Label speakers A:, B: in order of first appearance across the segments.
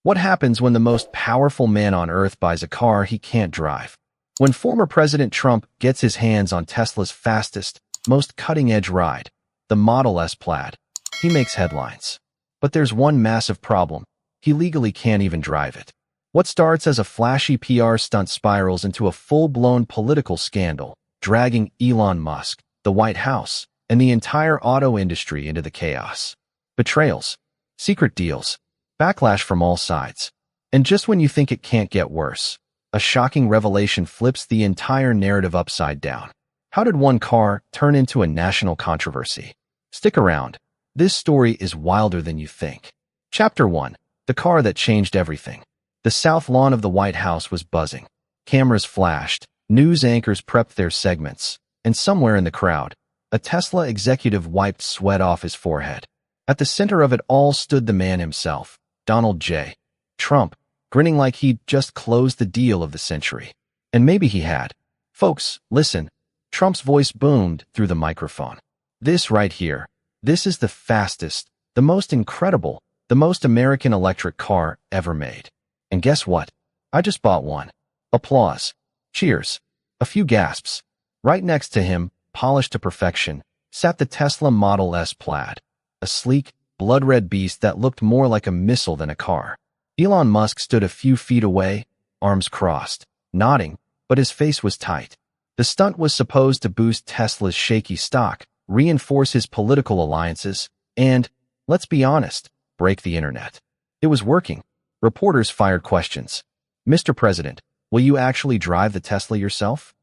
A: What happens when the most powerful man on earth buys a car he can't drive? When former President Trump gets his hands on Tesla's fastest, most cutting-edge ride, the Model S Plaid, he makes headlines. But there's one massive problem. He legally can't even drive it. What starts as a flashy PR stunt spirals into a full-blown political scandal, dragging Elon Musk, the White House, and the entire auto industry into the chaos. Betrayals, secret deals, backlash from all sides. And just when you think it can't get worse, a shocking revelation flips the entire narrative upside down. How did one car turn into a national controversy? Stick around. This story is wilder than you think. Chapter 1. The car that changed everything. The south lawn of the White House was buzzing. Cameras flashed, news anchors prepped their segments, and somewhere in the crowd, a Tesla executive wiped sweat off his forehead. At the center of it all stood the man himself, Donald J. Trump, grinning like he'd just closed the deal of the century. And maybe he had. Folks, listen. Trump's voice boomed through the microphone. This right here, this is the fastest, the most incredible, the most American electric car ever made. And guess what? I just bought one. Applause. Cheers. A few gasps. Right next to him, polished to perfection, sat the Tesla Model S Plaid, a sleek, blood-red beast that looked more like a missile than a car. Elon Musk stood a few feet away, arms crossed, nodding, but his face was tight. The stunt was supposed to boost Tesla's shaky stock, reinforce his political alliances, and, let's be honest, break the internet. It was working. Reporters fired questions. Mr. President, will you actually drive the Tesla yourself?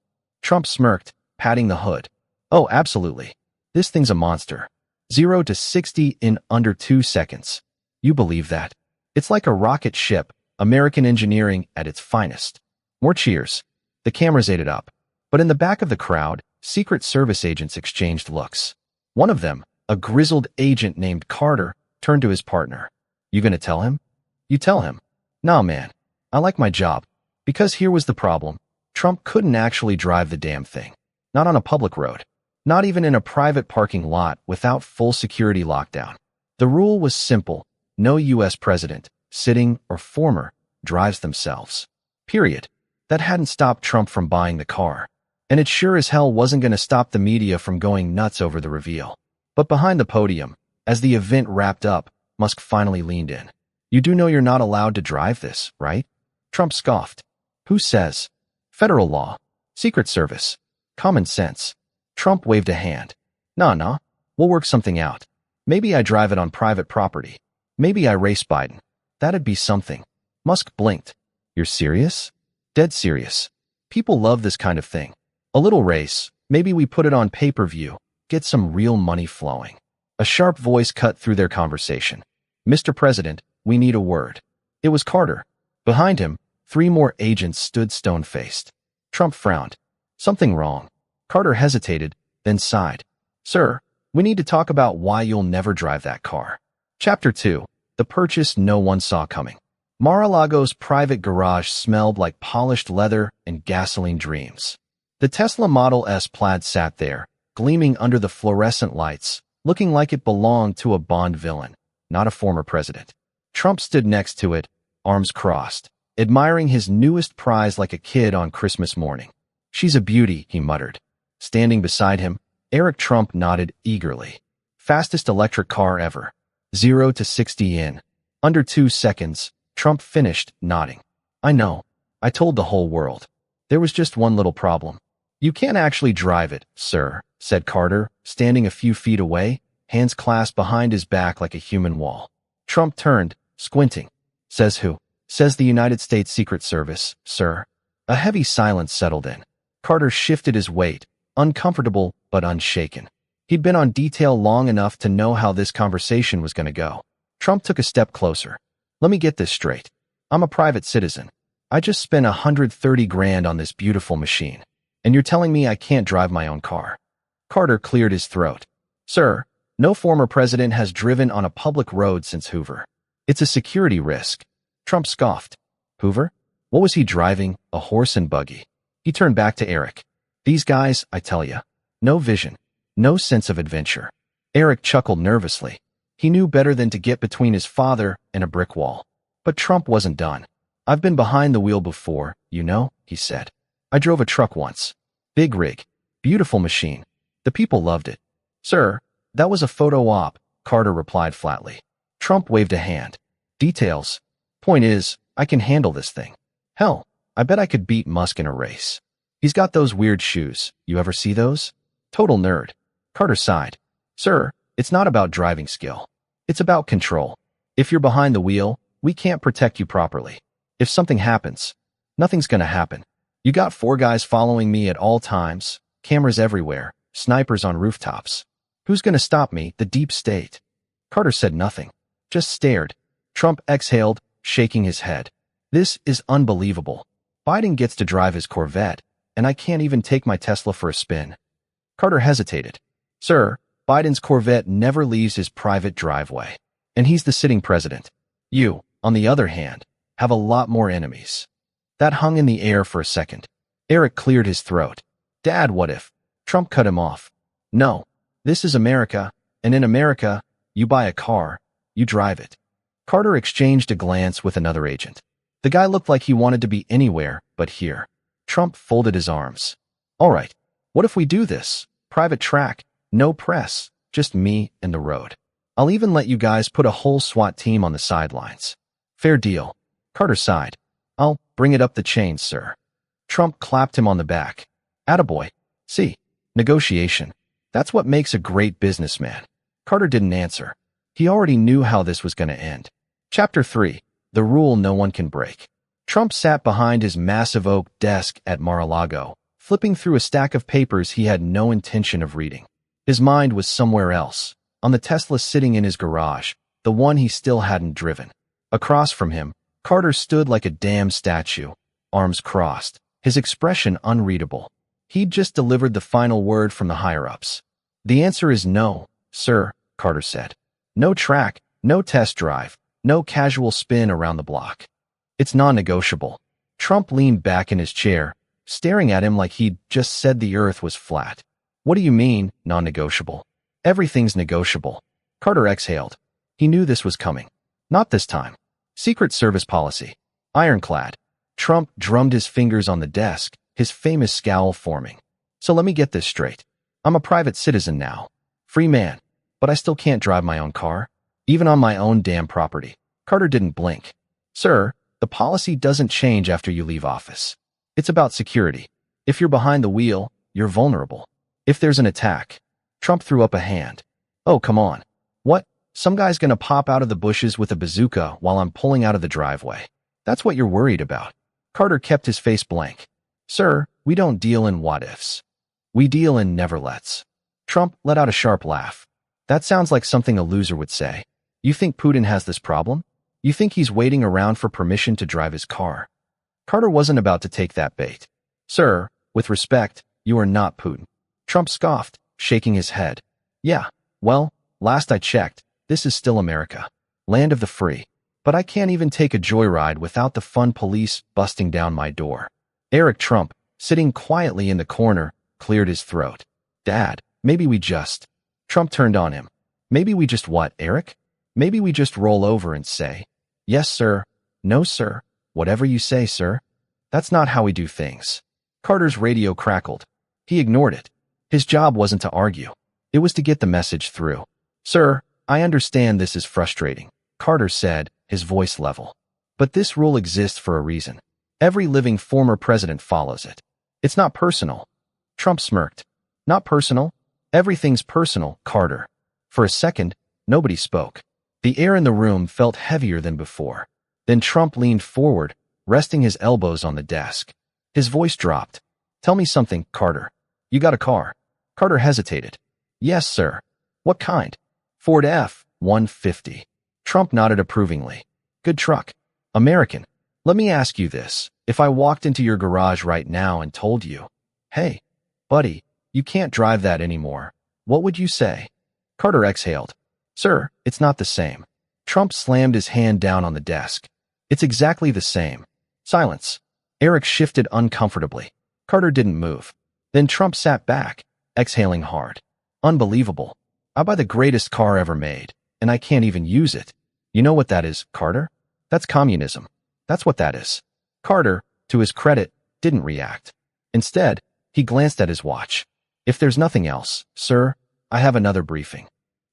A: Trump smirked, patting the hood. Oh, absolutely. This thing's a monster. 0 to 60 in under 2 seconds. You believe that? It's like a rocket ship, American engineering at its finest. More cheers. The cameras ate it up. But in the back of the crowd, Secret Service agents exchanged looks. One of them, a grizzled agent named Carter, turned to his partner. You gonna tell him? You tell him. Nah, man. I like my job. Because here was the problem. Trump couldn't actually drive the damn thing. Not on a public road. Not even in a private parking lot without full security lockdown. The rule was simple. No U.S. president, sitting or former, drives themselves. Period. That hadn't stopped Trump from buying the car. And it sure as hell wasn't going to stop the media from going nuts over the reveal. But behind the podium, as the event wrapped up, Musk finally leaned in. You do know you're not allowed to drive this, right? Trump scoffed. Who says? Federal law. Secret Service. Common sense. Trump waved a hand. Nah, we'll work something out. Maybe I drive it on private property. Maybe I race Biden. That'd be something. Musk blinked. You're serious? Dead serious. People love this kind of thing. A little race. Maybe we put it on pay-per-view. Get some real money flowing. A sharp voice cut through their conversation. Mr. President, we need a word. It was Carter. Behind him, 3 more agents stood stone-faced. Trump frowned. Something wrong. Carter hesitated, then sighed. Sir, we need to talk about why you'll never drive that car. Chapter 2. The purchase no one saw coming. Mar-a-Lago's private garage smelled like polished leather and gasoline dreams. The Tesla Model S Plaid sat there, gleaming under the fluorescent lights, looking like it belonged to a Bond villain, not a former president. Trump stood next to it, arms crossed, admiring his newest prize like a kid on Christmas morning. She's a beauty, he muttered. Standing beside him, Eric Trump nodded eagerly. Fastest electric car ever. 0 to 60 in under 2 seconds. Trump finished, nodding. I know. I told the whole world. There was just one little problem. You can't actually drive it, sir, said Carter, standing a few feet away, hands clasped behind his back like a human wall. Trump turned, squinting. Says who? Says the United States Secret Service, sir. A heavy silence settled in. Carter shifted his weight, uncomfortable but unshaken. He'd been on detail long enough to know how this conversation was going to go. Trump took a step closer. Let me get this straight. I'm a private citizen. I just spent $130 grand on this beautiful machine. And you're telling me I can't drive my own car? Carter cleared his throat. Sir, no former president has driven on a public road since Hoover. It's a security risk. Trump scoffed. Hoover? What was he driving? A horse and buggy. He turned back to Eric. These guys, I tell ya, no vision, no sense of adventure. Eric chuckled nervously. He knew better than to get between his father and a brick wall. But Trump wasn't done. "I've been behind the wheel before, you know," he said. "I drove a truck once. Big rig. Beautiful machine. The people loved it." "Sir, that was a photo op," Carter replied flatly. Trump waved a hand. "Details. Point is, I can handle this thing. Hell, I bet I could beat Musk in a race. He's got those weird shoes. You ever see those? Total nerd." Carter sighed. "Sir, it's not about driving skill. It's about control. If you're behind the wheel, we can't protect you properly. If something happens, nothing's gonna happen. You got 4 guys following me at all times, cameras everywhere, snipers on rooftops. Who's gonna stop me? The deep state." Carter said nothing, just stared. Trump exhaled, shaking his head. "This is unbelievable. Biden gets to drive his Corvette, and I can't even take my Tesla for a spin." Carter hesitated. "Sir, Biden's Corvette never leaves his private driveway, and he's the sitting president. You, on the other hand, have a lot more enemies." That hung in the air for a second. Eric cleared his throat. "Dad, what if?" Trump cut him off. "No, this is America, and in America, you buy a car, you drive it." Carter exchanged a glance with another agent. The guy looked like he wanted to be anywhere but here. Trump folded his arms. "All right, what if we do this? Private track, no press, just me and the road. I'll even let you guys put a whole SWAT team on the sidelines." "Fair deal." Carter sighed. "I'll bring it up the chain, sir." Trump clapped him on the back. "Attaboy. See, negotiation. That's what makes a great businessman." Carter didn't answer. He already knew how this was going to end. Chapter 3. The Rule No One Can Break. Trump sat behind his massive oak desk at Mar-a-Lago, flipping through a stack of papers he had no intention of reading. His mind was somewhere else, on the Tesla sitting in his garage, the one he still hadn't driven. Across from him, Carter stood like a damn statue, arms crossed, his expression unreadable. He'd just delivered the final word from the higher-ups. "The answer is no, sir," Carter said. "No track, no test drive, no casual spin around the block. It's non-negotiable." Trump leaned back in his chair, staring at him like he'd just said the earth was flat. "What do you mean, non-negotiable?" "Everything's negotiable." Carter exhaled. He knew this was coming. Not this time. Secret Service policy. Ironclad. Trump drummed his fingers on the desk, his famous scowl forming. "So let me get this straight. I'm a private citizen now. Free man. But I still can't drive my own car, even on my own damn property." Carter didn't blink. "Sir, the policy doesn't change after you leave office. It's about security. If you're behind the wheel, you're vulnerable. If there's an attack." Trump threw up a hand. "Oh, come on. What? Some guy's gonna pop out of the bushes with a bazooka while I'm pulling out of the driveway. That's what you're worried about." Carter kept his face blank. "Sir, we don't deal in what-ifs. We deal in never-lets." Trump let out a sharp laugh. "That sounds like something a loser would say. You think Putin has this problem? You think he's waiting around for permission to drive his car?" Carter wasn't about to take that bait. "Sir, with respect, you are not Putin." Trump scoffed, shaking his head. "Yeah, well, last I checked, this is still America. Land of the free. But I can't even take a joyride without the fun police busting down my door." Eric Trump, sitting quietly in the corner, cleared his throat. "Dad, maybe we just..." Trump turned on him. "Maybe we just what, Eric? Maybe we just roll over and say, 'Yes, sir,' 'No, sir,' 'Whatever you say, sir.' That's not how we do things." Carter's radio crackled. He ignored it. His job wasn't to argue. It was to get the message through. "Sir, I understand this is frustrating," Carter said, his voice level. "But this rule exists for a reason. Every living former president follows it. It's not personal." Trump smirked. "Not personal? Everything's personal, Carter." For a second, nobody spoke. The air in the room felt heavier than before. Then Trump leaned forward, resting his elbows on the desk. His voice dropped. "Tell me something, Carter. You got a car?" Carter hesitated. "Yes, sir." "What kind?" "Ford F-150. Trump nodded approvingly. "Good truck. American. Let me ask you this. If I walked into your garage right now and told you, 'Hey, buddy, you can't drive that anymore,' what would you say?" Carter exhaled. "Sir, it's not the same." Trump slammed his hand down on the desk. "It's exactly the same." Silence. Eric shifted uncomfortably. Carter didn't move. Then Trump sat back, exhaling hard. "Unbelievable. I buy the greatest car ever made, and I can't even use it. You know what that is, Carter?" That's communism. That's what that is. Carter, to his credit, didn't react. Instead, he glanced at his watch. If there's nothing else, sir, I have another briefing.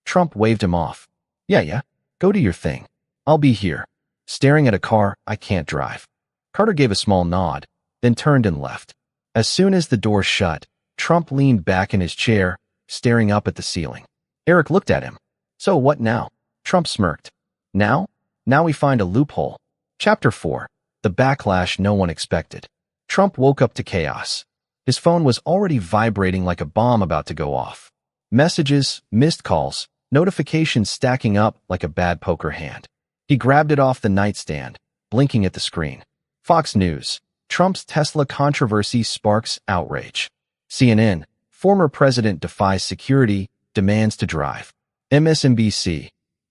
A: Trump waved him off. Yeah, go do your thing. I'll be here. Staring at a car I can't drive. Carter gave a small nod, then turned and left. As soon as the door shut, Trump leaned back in his chair, staring up at the ceiling. Eric looked at him. So what now? Trump smirked. Now we find a loophole. Chapter 4. The backlash no one expected. Trump woke up to chaos. His phone was already vibrating like a bomb about to go off. Messages, missed calls, notifications stacking up like a bad poker hand. He grabbed it off the nightstand, blinking at the screen. Fox News. Trump's Tesla controversy sparks outrage. CNN. Former president defies security, demands to drive. MSNBC.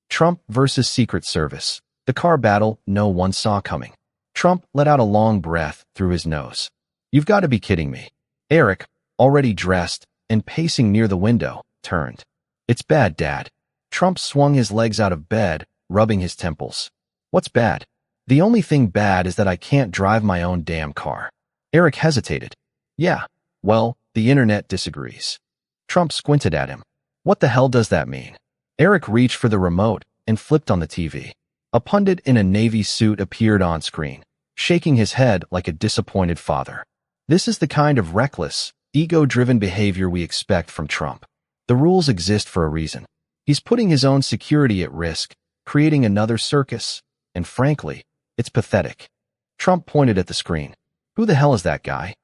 A: Trump versus Secret Service. The car battle no one saw coming. Trump let out a long breath through his nose. You've got to be kidding me. Eric, already dressed and pacing near the window, turned. It's bad, Dad. Trump swung his legs out of bed, rubbing his temples. What's bad? The only thing bad is that I can't drive my own damn car. Eric hesitated. Yeah, well, the internet disagrees. Trump squinted at him. What the hell does that mean? Eric reached for the remote and flipped on the TV. A pundit in a navy suit appeared on screen, shaking his head like a disappointed father. This is the kind of reckless, ego-driven behavior we expect from Trump. The rules exist for a reason. He's putting his own security at risk, creating another circus, and frankly, it's pathetic. Trump pointed at the screen. Who the hell is that guy?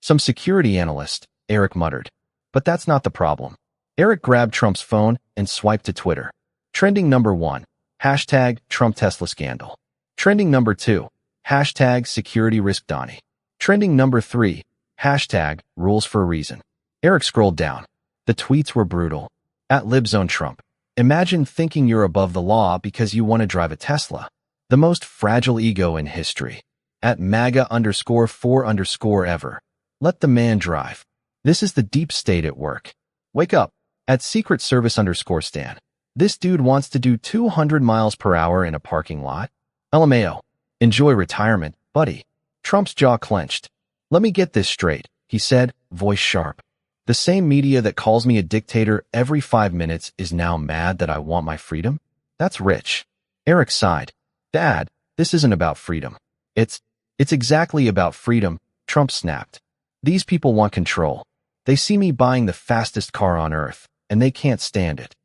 A: Some security analyst, Eric muttered. But that's not the problem. Eric grabbed Trump's phone and swiped to Twitter. Trending number 1, hashtag Trump Tesla scandal. Trending number 2, hashtag security risk Donnie. Trending number 3, hashtag rules for a reason. Eric scrolled down. The tweets were brutal. At LibZone Trump. Imagine thinking you're above the law because you want to drive a Tesla. The most fragile ego in history. At MAGA_4_ever. Let the man drive. This is the deep state at work. Wake up. At Secret Service_Stan. This dude wants to do 200 miles per hour in a parking lot? LMAO. Enjoy retirement, buddy. Trump's jaw clenched. Let me get this straight, he said, voice sharp. The same media that calls me a dictator every 5 minutes is now mad that I want my freedom? That's rich. Eric sighed. Dad, this isn't about freedom. It's exactly about freedom, Trump snapped. These people want control. They see me buying the fastest car on earth, and they can't stand it.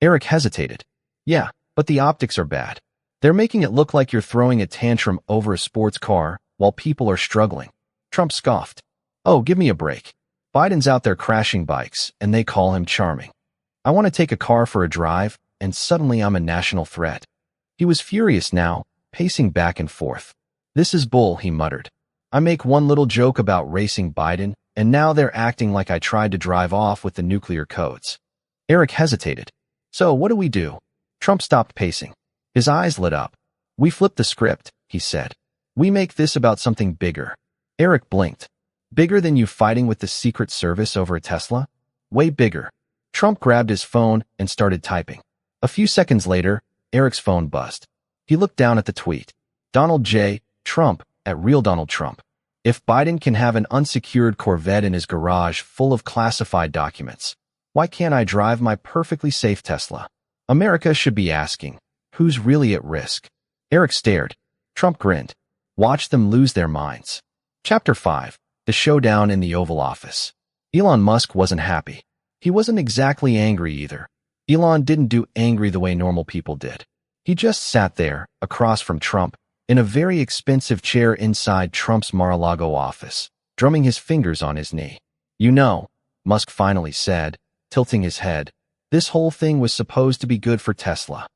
A: Eric hesitated. Yeah, but the optics are bad. They're making it look like you're throwing a tantrum over a sports car while people are struggling. Trump scoffed. Oh, give me a break. Biden's out there crashing bikes, and they call him charming. I want to take a car for a drive, and suddenly I'm a national threat. He was furious now, pacing back and forth. This is bull, he muttered. I make one little joke about racing Biden, and now they're acting like I tried to drive off with the nuclear codes. Eric hesitated. So what do we do? Trump stopped pacing. His eyes lit up. We flip the script, he said. We make this about something bigger. Eric blinked. Bigger than you fighting with the Secret Service over a Tesla? Way bigger. Trump grabbed his phone and started typing. A few seconds later, Eric's phone buzzed. He looked down at the tweet. Donald J. Trump, at Real Donald Trump. If Biden can have an unsecured Corvette in his garage full of classified documents, why can't I drive my perfectly safe Tesla? America should be asking, who's really at risk? Eric stared. Trump grinned. Watch them lose their minds. Chapter 5. The showdown in the Oval Office. Elon Musk wasn't happy. He wasn't exactly angry either. Elon didn't do angry the way normal people did. He just sat there, across from Trump, in a very expensive chair inside Trump's Mar-a-Lago office, drumming his fingers on his knee. You know, Musk finally said, tilting his head, this whole thing was supposed to be good for Tesla.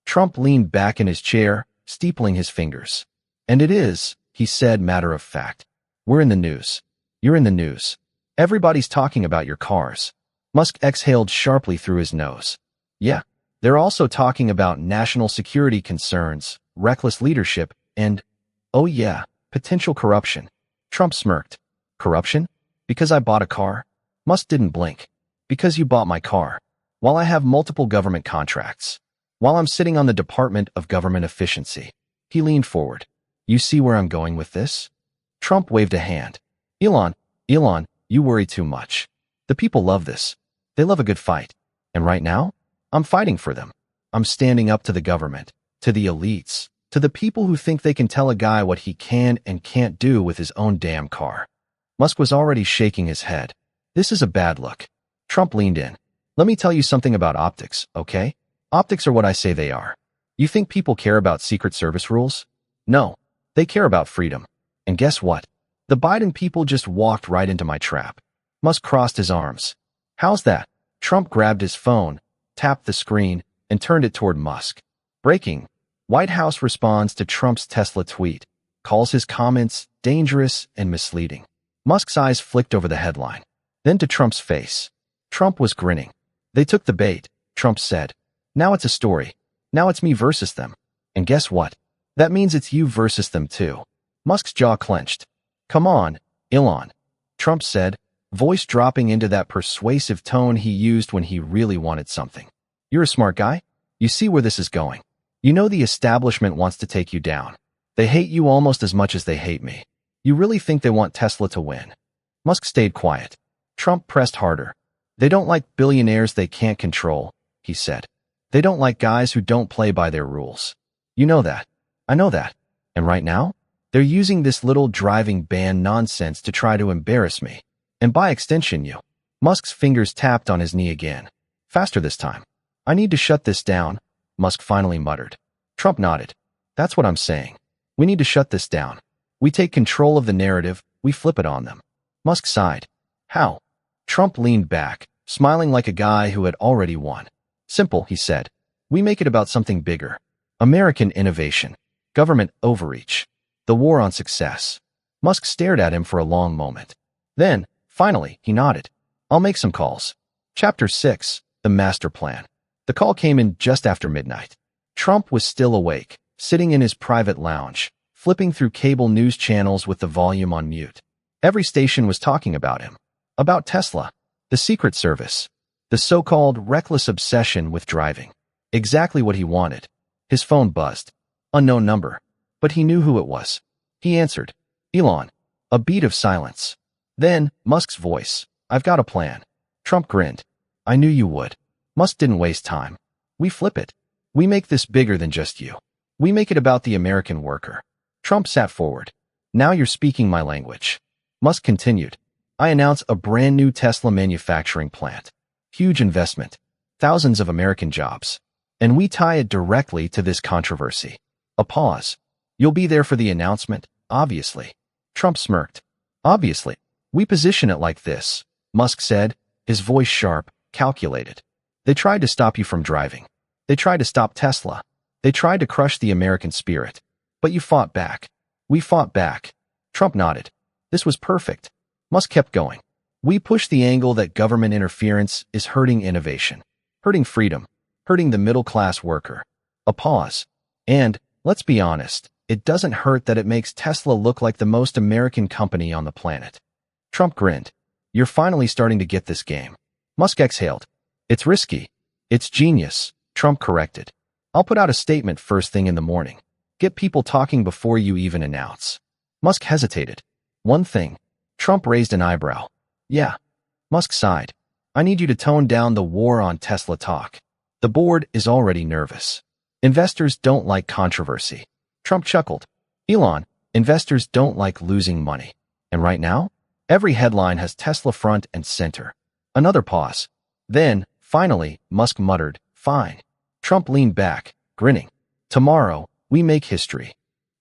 A: Trump leaned back in his chair, steepling his fingers. And it is, he said matter of fact. We're in the news. You're in the news. Everybody's talking about your cars. Musk exhaled sharply through his nose. Yeah, they're also talking about national security concerns, reckless leadership, and, oh yeah, potential corruption. Trump smirked. Corruption? Because I bought a car? Musk didn't blink. Because you bought my car. While I have multiple government contracts. While I'm sitting on the Department of Government Efficiency. He leaned forward. You see where I'm going with this? Trump waved a hand. Elon, you worry too much. The people love this. They love a good fight. And right now, I'm fighting for them. I'm standing up to the government, to the elites, to the people who think they can tell a guy what he can and can't do with his own damn car. Musk was already shaking his head. This is a bad look. Trump leaned in. Let me tell you something about optics, okay? Optics are what I say they are. You think people care about Secret Service rules? No, they care about freedom. And guess what? The Biden people just walked right into my trap. Musk crossed his arms. How's that? Trump grabbed his phone, tapped the screen, and turned it toward Musk. Breaking. White House responds to Trump's Tesla tweet, calls his comments dangerous and misleading. Musk's eyes flicked over the headline, then to Trump's face. Trump was grinning. They took the bait, Trump said. Now it's a story. Now it's me versus them. And guess what? That means it's you versus them too. Musk's jaw clenched. Come on, Elon, Trump said, voice dropping into that persuasive tone he used when he really wanted something. You're a smart guy. You see where this is going. You know the establishment wants to take you down. They hate you almost as much as they hate me. You really think they want Tesla to win? Musk stayed quiet. Trump pressed harder. They don't like billionaires they can't control, he said. They don't like guys who don't play by their rules. You know that. I know that. And right now, they're using this little driving ban nonsense to try to embarrass me. And by extension you. Musk's fingers tapped on his knee again. Faster this time. I need to shut this down, Musk finally muttered. Trump nodded. That's what I'm saying. We need to shut this down. We take control of the narrative, we flip it on them. Musk sighed. How? Trump leaned back, smiling like a guy who had already won. Simple, he said. We make it about something bigger. American innovation. Government overreach. The war on success. Musk stared at him for a long moment. Then, finally, he nodded. I'll make some calls. Chapter 6, The Master Plan. The call came in just after midnight. Trump was still awake, sitting in his private lounge, flipping through cable news channels with the volume on mute. Every station was talking about him. About Tesla, the Secret Service, the so-called reckless obsession with driving. Exactly what he wanted. His phone buzzed. Unknown number. But he knew who it was. He answered. Elon. A beat of silence. Then, Musk's voice. I've got a plan. Trump grinned. I knew you would. Musk didn't waste time. We flip it. We make this bigger than just you. We make it about the American worker. Trump sat forward. Now you're speaking my language. Musk continued. I announce a brand new Tesla manufacturing plant. Huge investment. Thousands of American jobs. And we tie it directly to this controversy. A pause. You'll be there for the announcement, obviously. Trump smirked. Obviously. We position it like this, Musk said, his voice sharp, calculated. They tried to stop you from driving. They tried to stop Tesla. They tried to crush the American spirit. But you fought back. We fought back. Trump nodded. This was perfect. Musk kept going. We push the angle that government interference is hurting innovation, hurting freedom, hurting the middle-class worker. A pause. And, let's be honest, it doesn't hurt that it makes Tesla look like the most American company on the planet. Trump grinned. You're finally starting to get this game. Musk exhaled. It's risky. It's genius, Trump corrected. I'll put out a statement first thing in the morning. Get people talking before you even announce. Musk hesitated. One thing. Trump raised an eyebrow. Yeah. Musk sighed. I need you to tone down the war on Tesla talk. The board is already nervous. Investors don't like controversy. Trump chuckled. Elon, investors don't like losing money. And right now, every headline has Tesla front and center. Another pause. Then, finally, Musk muttered, fine. Trump leaned back, grinning. Tomorrow, we make history.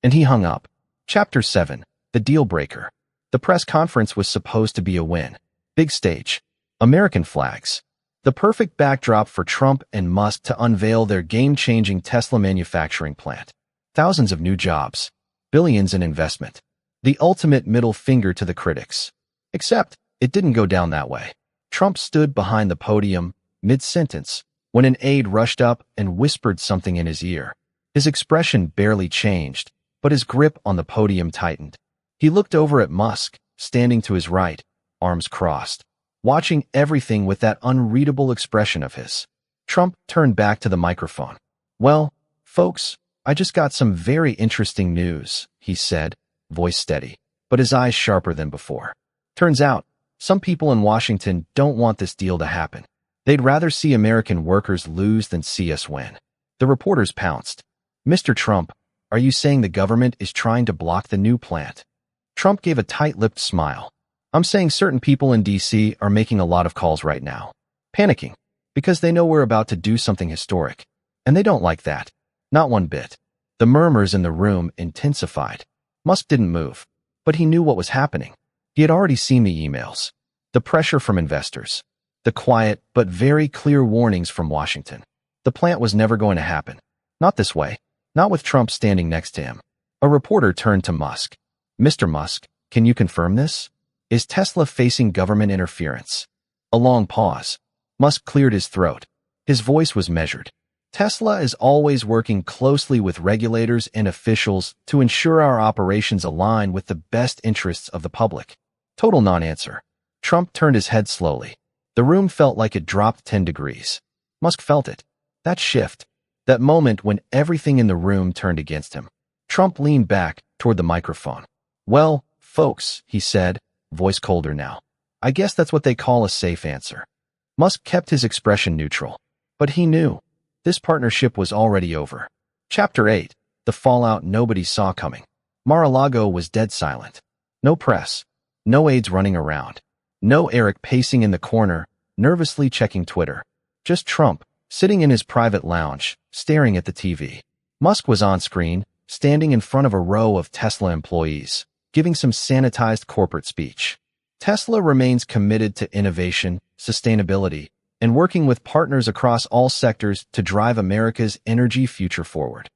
A: And he hung up. Chapter 7, The Deal Breaker. The press conference was supposed to be a win. Big stage. American flags. The perfect backdrop for Trump and Musk to unveil their game-changing Tesla manufacturing plant. Thousands of new jobs. Billions in investment. The ultimate middle finger to the critics. Except, it didn't go down that way. Trump stood behind the podium, mid-sentence, when an aide rushed up and whispered something in his ear. His expression barely changed, but his grip on the podium tightened. He looked over at Musk, standing to his right, arms crossed, watching everything with that unreadable expression of his. Trump turned back to the microphone. Well, folks, I just got some very interesting news, he said, voice steady, but his eyes sharper than before. Turns out, some people in Washington don't want this deal to happen. They'd rather see American workers lose than see us win. The reporters pounced. Mr. Trump, are you saying the government is trying to block the new plant? Trump gave a tight-lipped smile. I'm saying certain people in D.C. are making a lot of calls right now. Panicking. Because they know we're about to do something historic. And they don't like that. Not one bit. The murmurs in the room intensified. Musk didn't move. But he knew what was happening. He had already seen the emails. The pressure from investors. The quiet but very clear warnings from Washington. The plant was never going to happen. Not this way. Not with Trump standing next to him. A reporter turned to Musk. Mr. Musk, can you confirm this? Is Tesla facing government interference? A long pause. Musk cleared his throat. His voice was measured. Tesla is always working closely with regulators and officials to ensure our operations align with the best interests of the public. Total non-answer. Trump turned his head slowly. The room felt like it dropped 10 degrees. Musk felt it. That shift. That moment when everything in the room turned against him. Trump leaned back toward the microphone. Well, folks, he said, voice colder now. I guess that's what they call a safe answer. Musk kept his expression neutral. But he knew. This partnership was already over. Chapter 8. The fallout nobody saw coming. Mar-a-Lago was dead silent. No press. No aides running around. No Eric pacing in the corner, nervously checking Twitter. Just Trump, sitting in his private lounge, staring at the TV. Musk was on screen, standing in front of a row of Tesla employees, giving some sanitized corporate speech. Tesla remains committed to innovation, sustainability, and working with partners across all sectors to drive America's energy future forward.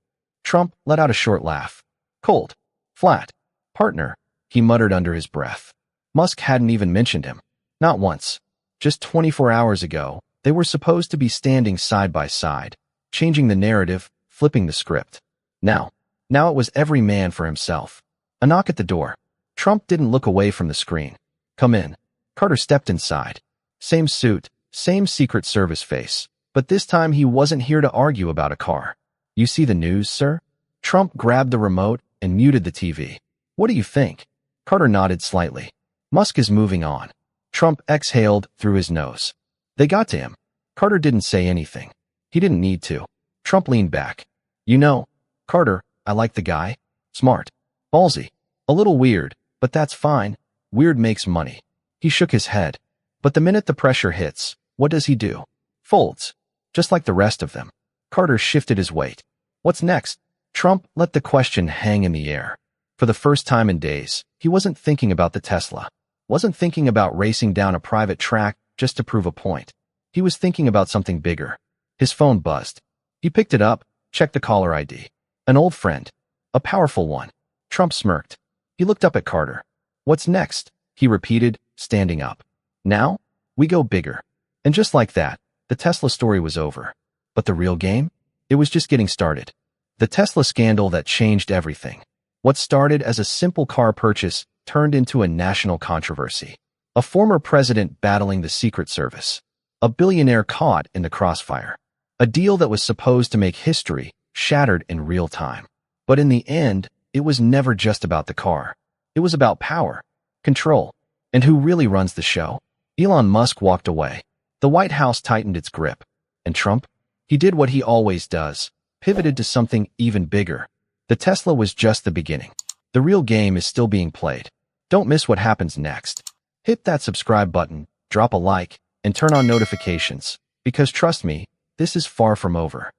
A: Trump let out a short laugh. Cold. Flat. Partner, he muttered under his breath. Musk hadn't even mentioned him. Not once. Just 24 hours ago, they were supposed to be standing side by side, changing the narrative, flipping the script. Now it was every man for himself. A knock at the door. Trump didn't look away from the screen. Come in. Carter stepped inside. Same suit, same Secret Service face, but this time he wasn't here to argue about a car. You see the news, sir? Trump grabbed the remote and muted the TV. What do you think? Carter nodded slightly. Musk is moving on. Trump exhaled through his nose. They got to him. Carter didn't say anything. He didn't need to. Trump leaned back. You know, Carter, I like the guy. Smart. Ballsy. A little weird, but that's fine. Weird makes money. He shook his head. But the minute the pressure hits, what does he do? Folds. Just like the rest of them. Carter shifted his weight. What's next? Trump let the question hang in the air. For the first time in days, he wasn't thinking about the Tesla. Wasn't thinking about racing down a private track just to prove a point. He was thinking about something bigger. His phone buzzed. He picked it up, checked the caller ID. An old friend. A powerful one. Trump smirked. He looked up at Carter. What's next? He repeated, standing up. Now, we go bigger. And just like that, the Tesla story was over. But the real game? It was just getting started. The Tesla scandal that changed everything. What started as a simple car purchase turned into a national controversy. A former president battling the Secret Service. A billionaire caught in the crossfire. A deal that was supposed to make history shattered in real time. But in the end, it was never just about the car. It was about power, control, and who really runs the show. Elon Musk walked away. The White House tightened its grip. And Trump? He did what he always does, pivoted to something even bigger. The Tesla was just the beginning. The real game is still being played. Don't miss what happens next. Hit that subscribe button, drop a like, and turn on notifications, because trust me, this is far from over.